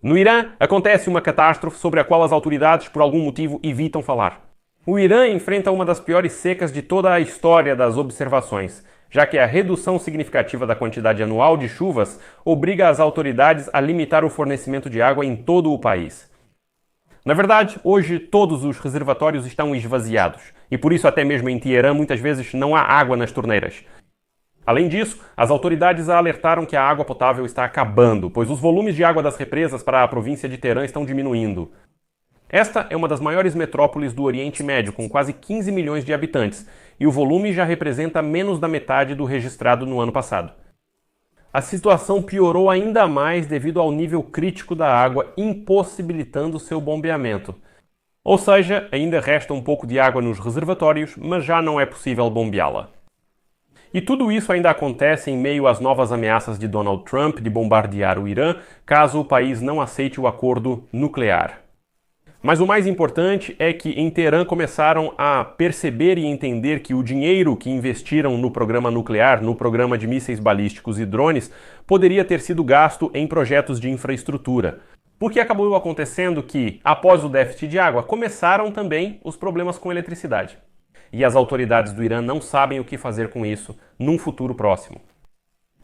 No Irã, acontece uma catástrofe sobre a qual as autoridades, por algum motivo, evitam falar. O Irã enfrenta uma das piores secas de toda a história das observações, já que a redução significativa da quantidade anual de chuvas obriga as autoridades a limitar o fornecimento de água em todo o país. Na verdade, hoje todos os reservatórios estão esvaziados, e por isso até mesmo em Teherã muitas vezes não há água nas torneiras. Além disso, as autoridades alertaram que a água potável está acabando, pois os volumes de água das represas para a província de Teherã estão diminuindo. Esta é uma das maiores metrópoles do Oriente Médio, com quase 15 milhões de habitantes, e o volume já representa menos da metade do registrado no ano passado. A situação piorou ainda mais devido ao nível crítico da água, impossibilitando seu bombeamento. Ou seja, ainda resta um pouco de água nos reservatórios, mas já não é possível bombeá-la. E tudo isso ainda acontece em meio às novas ameaças de Donald Trump de bombardear o Irã, caso o país não aceite o acordo nuclear. Mas o mais importante é que em Teherã começaram a perceber e entender que o dinheiro que investiram no programa nuclear, no programa de mísseis balísticos e drones, poderia ter sido gasto em projetos de infraestrutura. Porque acabou acontecendo que, após o déficit de água, começaram também os problemas com eletricidade. E as autoridades do Irã não sabem o que fazer com isso num futuro próximo.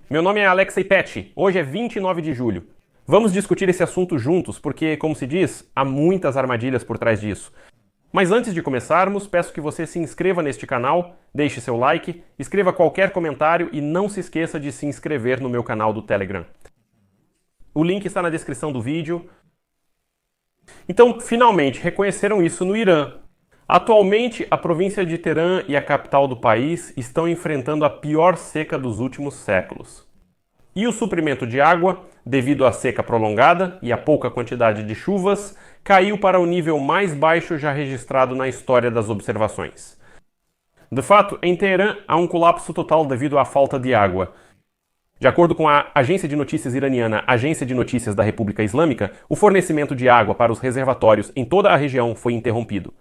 Meu nome é Alexei Petty, hoje é 29 de julho. Vamos discutir esse assunto juntos, porque, como se diz, há muitas armadilhas por trás disso. Mas antes de começarmos, peço que você se inscreva neste canal, deixe seu like, escreva qualquer comentário e não se esqueça de se inscrever no meu canal do Telegram. O link está na descrição do vídeo. Então, finalmente, reconheceram isso no Irã. Atualmente, a província de Teherã e a capital do país estão enfrentando a pior seca dos últimos séculos. E o suprimento de água, devido à seca prolongada e à pouca quantidade de chuvas, caiu para o nível mais baixo já registrado na história das observações. De fato, em Teherã há um colapso total devido à falta de água. De acordo com a agência de notícias iraniana Agência de Notícias da República Islâmica, o fornecimento de água para os reservatórios em toda a região foi interrompido.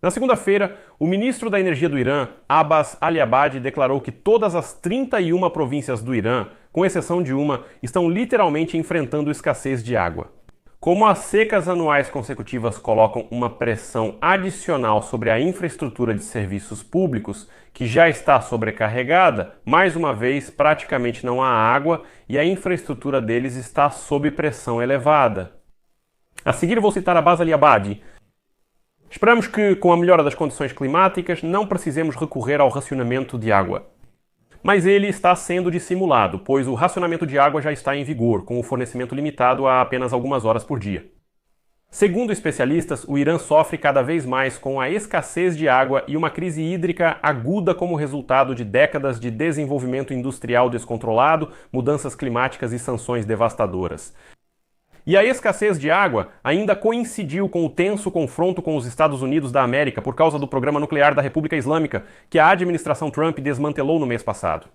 Na segunda-feira, o ministro da Energia do Irã, Abbas Ali-Abadi, declarou que todas as 31 províncias do Irã, com exceção de uma, estão literalmente enfrentando escassez de água. Como as secas anuais consecutivas colocam uma pressão adicional sobre a infraestrutura de serviços públicos, que já está sobrecarregada, mais uma vez praticamente não há água e a infraestrutura deles está sob pressão elevada. A seguir vou citar Abbas Ali-Abadi. Esperamos que, com a melhora das condições climáticas, não precisemos recorrer ao racionamento de água. Mas ele está sendo dissimulado, pois o racionamento de água já está em vigor, com o fornecimento limitado a apenas algumas horas por dia. Segundo especialistas, o Irã sofre cada vez mais com a escassez de água e uma crise hídrica aguda como resultado de décadas de desenvolvimento industrial descontrolado, mudanças climáticas e sanções devastadoras. E a escassez de água ainda coincidiu com o tenso confronto com os Estados Unidos da América por causa do programa nuclear da República Islâmica, que a administração Trump desmantelou no mês passado.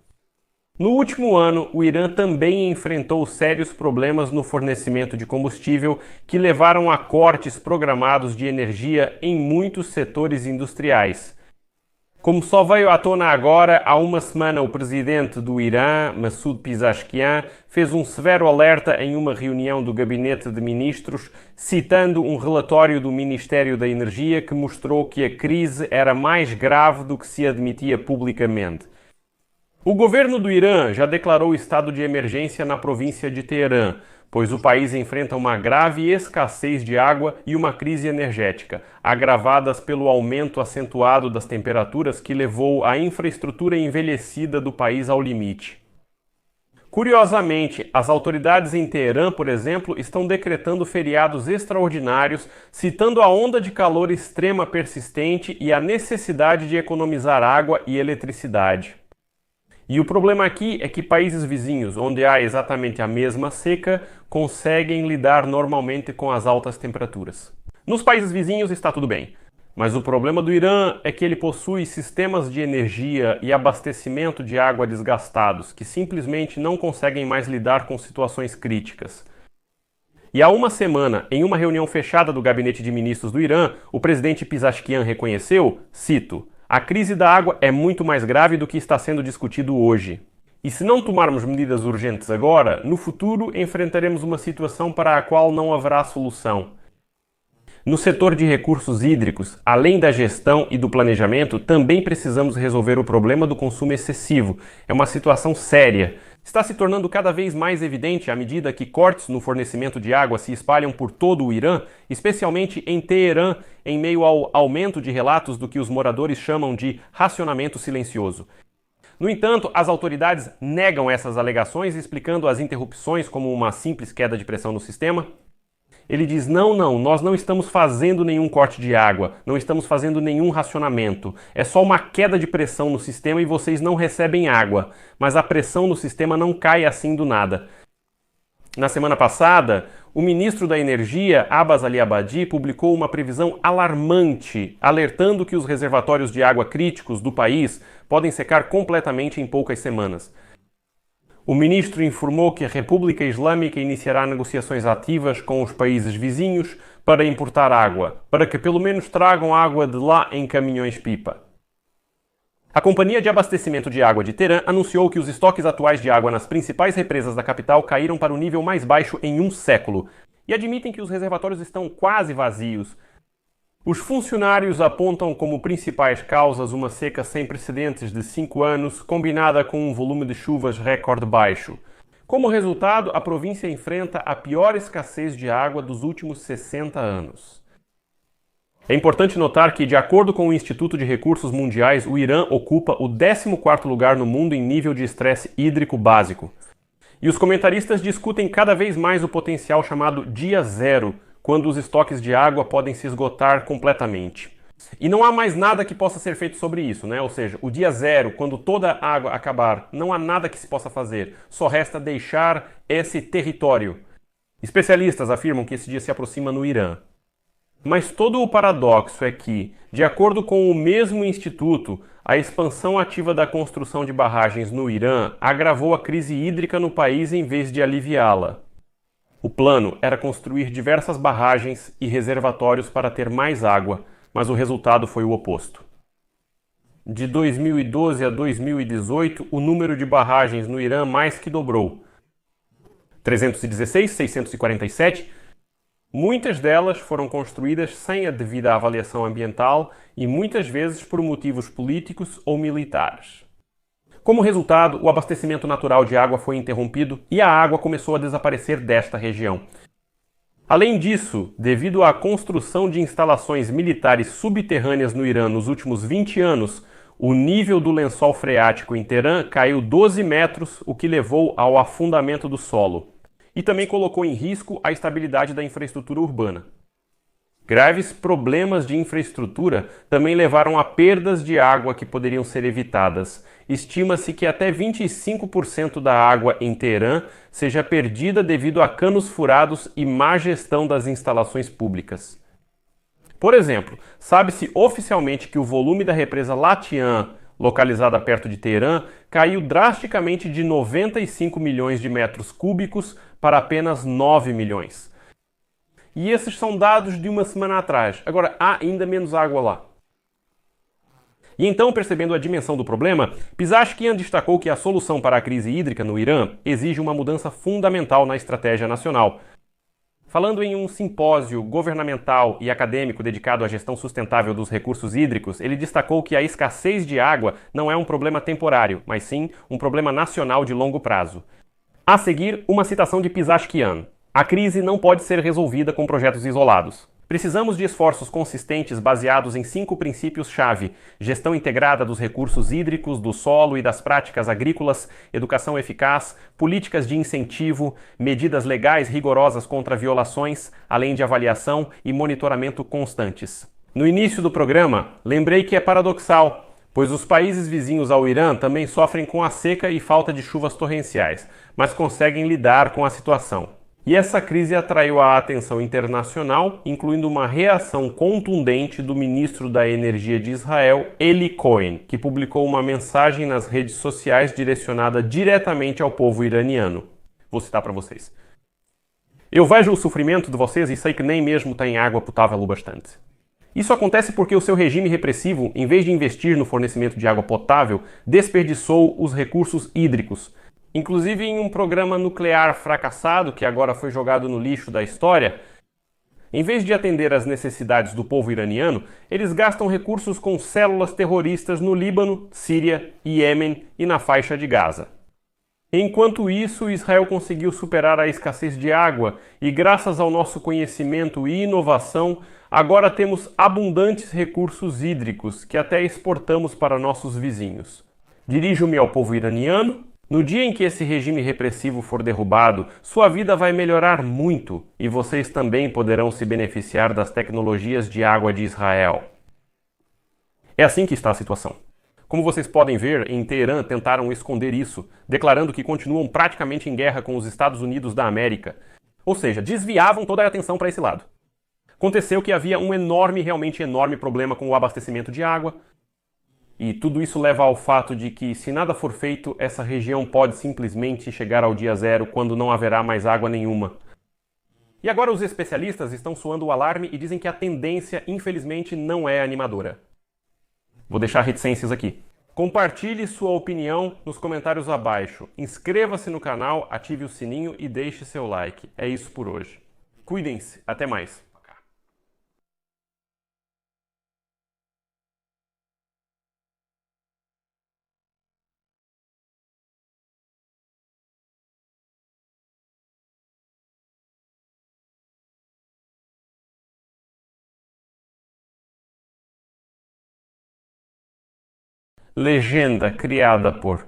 No último ano, o Irã também enfrentou sérios problemas no fornecimento de combustível que levaram a cortes programados de energia em muitos setores industriais. Como só veio à tona agora, há uma semana o presidente do Irã, Masoud Pezeshkian, fez um severo alerta em uma reunião do Gabinete de Ministros, citando um relatório do Ministério da Energia que mostrou que a crise era mais grave do que se admitia publicamente. O governo do Irã já declarou estado de emergência na província de Teherã, pois o país enfrenta uma grave escassez de água e uma crise energética, agravadas pelo aumento acentuado das temperaturas que levou a infraestrutura envelhecida do país ao limite. Curiosamente, as autoridades em Teherã, por exemplo, estão decretando feriados extraordinários, citando a onda de calor extrema persistente e a necessidade de economizar água e eletricidade. E o problema aqui é que países vizinhos, onde há exatamente a mesma seca, conseguem lidar normalmente com as altas temperaturas. Nos países vizinhos está tudo bem, mas o problema do Irã é que ele possui sistemas de energia e abastecimento de água desgastados, que simplesmente não conseguem mais lidar com situações críticas. E há uma semana, em uma reunião fechada do Gabinete de Ministros do Irã, o presidente Pezeshkian reconheceu, cito, "A crise da água é muito mais grave do que está sendo discutido hoje." E se não tomarmos medidas urgentes agora, no futuro enfrentaremos uma situação para a qual não haverá solução. No setor de recursos hídricos, além da gestão e do planejamento, também precisamos resolver o problema do consumo excessivo. É uma situação séria. Está se tornando cada vez mais evidente à medida que cortes no fornecimento de água se espalham por todo o Irã, especialmente em Teherã, em meio ao aumento de relatos do que os moradores chamam de racionamento silencioso. No entanto, as autoridades negam essas alegações, explicando as interrupções como uma simples queda de pressão no sistema. Ele diz, não, nós não estamos fazendo nenhum corte de água, não estamos fazendo nenhum racionamento. É só uma queda de pressão no sistema e vocês não recebem água. Mas a pressão no sistema não cai assim do nada. Na semana passada, o ministro da Energia, Abbas Ali Abadi, publicou uma previsão alarmante, alertando que os reservatórios de água críticos do país podem secar completamente em poucas semanas. O ministro informou que a República Islâmica iniciará negociações ativas com os países vizinhos para importar água, para que pelo menos tragam água de lá em caminhões-pipa. A Companhia de Abastecimento de Água de Teherã anunciou que os estoques atuais de água nas principais represas da capital caíram para o nível mais baixo em um século e admitem que os reservatórios estão quase vazios. Os funcionários apontam como principais causas uma seca sem precedentes de 5 anos, combinada com um volume de chuvas recorde baixo. Como resultado, a província enfrenta a pior escassez de água dos últimos 60 anos. É importante notar que, de acordo com o Instituto de Recursos Mundiais, o Irã ocupa o 14º lugar no mundo em nível de estresse hídrico básico. E os comentaristas discutem cada vez mais o potencial chamado dia zero, quando os estoques de água podem se esgotar completamente. E não há mais nada que possa ser feito sobre isso, né? Ou seja, o dia zero, quando toda a água acabar, não há nada que se possa fazer, só resta deixar esse território. Especialistas afirmam que esse dia se aproxima no Irã. Mas todo o paradoxo é que, de acordo com o mesmo instituto, a expansão ativa da construção de barragens no Irã agravou a crise hídrica no país em vez de aliviá-la. O plano era construir diversas barragens e reservatórios para ter mais água, mas o resultado foi o oposto. De 2012 a 2018, o número de barragens no Irã mais que dobrou. 316, 647. Muitas delas foram construídas sem a devida avaliação ambiental e muitas vezes por motivos políticos ou militares. Como resultado, o abastecimento natural de água foi interrompido e a água começou a desaparecer desta região. Além disso, devido à construção de instalações militares subterrâneas no Irã nos últimos 20 anos, o nível do lençol freático em Teherã caiu 12 metros, o que levou ao afundamento do solo. E também colocou em risco a estabilidade da infraestrutura urbana. Graves problemas de infraestrutura também levaram a perdas de água que poderiam ser evitadas. Estima-se que até 25% da água em Teherã seja perdida devido a canos furados e má gestão das instalações públicas. Por exemplo, sabe-se oficialmente que o volume da represa Latian, localizada perto de Teherã, caiu drasticamente de 95 milhões de metros cúbicos para apenas 9 milhões. E esses são dados de uma semana atrás. Agora, há ainda menos água lá. E então, percebendo a dimensão do problema, Pezeshkian destacou que a solução para a crise hídrica no Irã exige uma mudança fundamental na estratégia nacional. Falando em um simpósio governamental e acadêmico dedicado à gestão sustentável dos recursos hídricos, ele destacou que a escassez de água não é um problema temporário, mas sim um problema nacional de longo prazo. A seguir, uma citação de Pezeshkian. A crise não pode ser resolvida com projetos isolados. Precisamos de esforços consistentes baseados em 5 princípios-chave: gestão integrada dos recursos hídricos, do solo e das práticas agrícolas, educação eficaz, políticas de incentivo, medidas legais rigorosas contra violações, além de avaliação e monitoramento constantes. No início do programa, lembrei que é paradoxal, pois os países vizinhos ao Irã também sofrem com a seca e falta de chuvas torrenciais, mas conseguem lidar com a situação. E essa crise atraiu a atenção internacional, incluindo uma reação contundente do ministro da Energia de Israel, Eli Cohen, que publicou uma mensagem nas redes sociais direcionada diretamente ao povo iraniano. Vou citar para vocês. Eu vejo o sofrimento de vocês e sei que nem mesmo têm água potável o bastante. Isso acontece porque o seu regime repressivo, em vez de investir no fornecimento de água potável, desperdiçou os recursos hídricos. Inclusive em um programa nuclear fracassado, que agora foi jogado no lixo da história, em vez de atender às necessidades do povo iraniano, eles gastam recursos com células terroristas no Líbano, Síria, Iêmen e na faixa de Gaza. Enquanto isso, Israel conseguiu superar a escassez de água e, graças ao nosso conhecimento e inovação, agora temos abundantes recursos hídricos que até exportamos para nossos vizinhos. Dirijo-me ao povo iraniano. No dia em que esse regime repressivo for derrubado, sua vida vai melhorar muito e vocês também poderão se beneficiar das tecnologias de água de Israel. É assim que está a situação. Como vocês podem ver, em Teherã tentaram esconder isso, declarando que continuam praticamente em guerra com os Estados Unidos da América. Ou seja, desviavam toda a atenção para esse lado. Aconteceu que havia um realmente enorme problema com o abastecimento de água, e tudo isso leva ao fato de que, se nada for feito, essa região pode simplesmente chegar ao dia zero quando não haverá mais água nenhuma. E agora os especialistas estão soando o alarme e dizem que a tendência, infelizmente, não é animadora. Vou deixar reticências aqui. Compartilhe sua opinião nos comentários abaixo. Inscreva-se no canal, ative o sininho e deixe seu like. É isso por hoje. Cuidem-se. Até mais. Legenda criada por